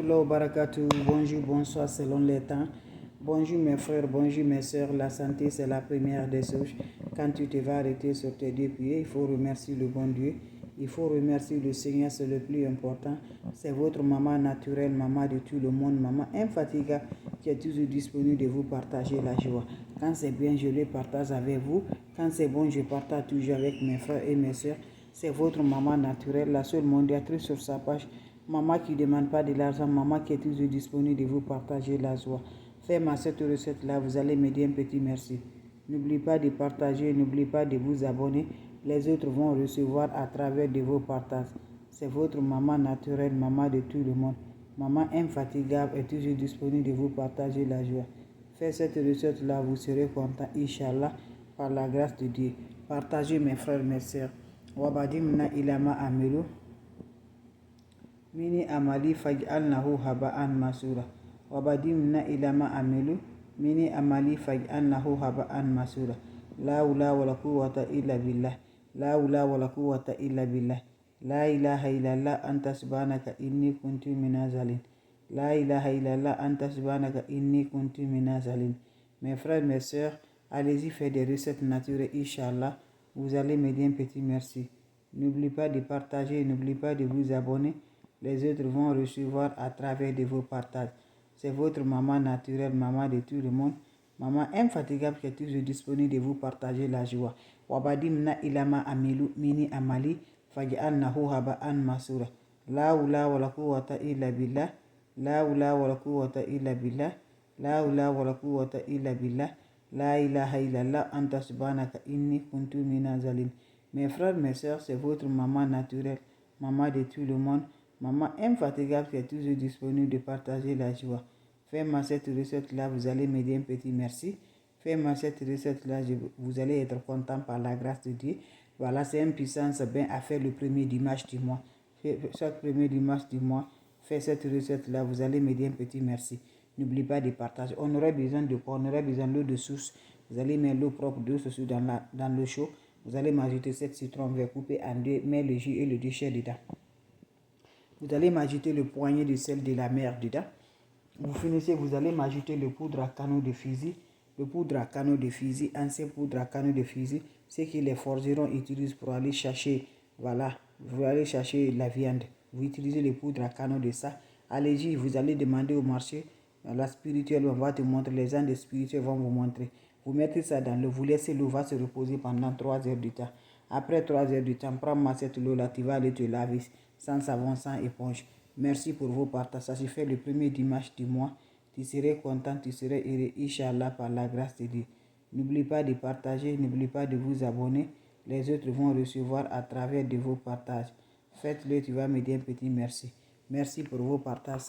Barakatuh, bonjour, bonsoir selon les temps. Bonjour mes frères, bonjour mes soeurs. La santé, c'est la première des choses. Quand tu te vas arrêter sur tes deux pieds, il faut remercier le bon Dieu. Il faut remercier le Seigneur, c'est le plus important. C'est votre maman naturelle, maman de tout le monde, maman infatigable qui est toujours disponible de vous partager la joie. Quand c'est bien, je le partage avec vous. Quand c'est bon, je partage toujours avec mes frères et mes soeurs. C'est votre maman naturelle, la seule mondiatrice sur sa page. Maman qui ne demande pas de l'argent, maman qui est toujours disponible de vous partager la joie. Faites-moi cette recette-là, vous allez me dire un petit merci. N'oubliez pas de partager, n'oubliez pas de vous abonner. Les autres vont recevoir à travers de vos partages. C'est votre maman naturelle, maman de tout le monde. Maman infatigable est toujours disponible de vous partager la joie. Faites cette recette-là, vous serez content, Inch'Allah, par la grâce de Dieu. Partagez mes frères, mes sœurs. Wabadimna ilama amilu. Mini amali faj'alnahu haba'an masura. Wabadimna ilama amilu. Mini amali faj'alnahu haba'an masura. La hawla wala quwwata illa billah. La hawla wala quwwata illa billah. La ilaha illallah anta subhanaka inni kuntu minaz zalimin. La ilaha illallah anta subhanaka inni kuntu minaz zalimin. Mes frères, mes sœurs, allez-y faire des recettes naturelles, Inch'Allah. Vous allez me dire un petit merci. N'oubliez pas de partager, n'oubliez pas de vous abonner. Les autres vont recevoir à travers de vos partages. C'est votre maman naturelle, maman de tout le monde. Maman infatigable qui est toujours disponible de vous partager la joie. Wabadimna ilama amilu mini amali faj'alnahu haba'an masura. La hawla wala quwwata illa billah. La hawla wala quwwata illa billah. La hawla wala quwwata illa billah. La ilaha illallah anta subhanaka inni kuntu minaz zalimin. Mes frères, mes sœurs, c'est votre maman naturelle, maman de tout le monde, maman infatigable qui est toujours disponible de partager la joie. Faites-moi cette recette-là, vous allez me dire un petit merci. Faites-moi cette recette-là, vous allez être content par la grâce de Dieu. Voilà, c'est une puissance bien à faire le premier dimanche du mois. Chaque premier dimanche du mois, faites cette recette-là, vous allez me dire un petit merci. N'oubliez pas de partager. On aurait besoin de quoi? On aurait besoin de l'eau de source. Vous allez mettre l'eau propre d'eau source dans l'eau chaude. Vous allez m'ajouter 7 citrons verts coupés en deux, mettre le jus et le déchet dedans. Vous allez m'ajouter le poignet de sel de la mer dedans. Vous finissez, vous allez m'ajouter le poudre à canon de fusil. Le poudre à canon de fusil, ancien poudre à canon de fusil, c'est que les forgerons utilisent pour aller chercher, voilà, vous allez chercher la viande. Vous utilisez le poudre à canon de ça. Allez-y, vous allez demander au marché. La spirituelle, on va te montrer, les gens de spirituel vont vous montrer. Vous mettez ça dans l'eau, vous laissez l'eau va se reposer pendant 3 heures du temps. Après 3 heures du temps, prends-moi cette eau-là, tu vas aller te laver sans savon, sans éponge. Merci pour vos partages. Ça se fait le premier dimanche du mois. Tu serais content, tu serais heureux, Inch'Allah, par la grâce de Dieu. N'oubliez pas de partager, n'oubliez pas de vous abonner. Les autres vont recevoir à travers de vos partages. Faites-le, tu vas me dire un petit merci. Merci pour vos partages.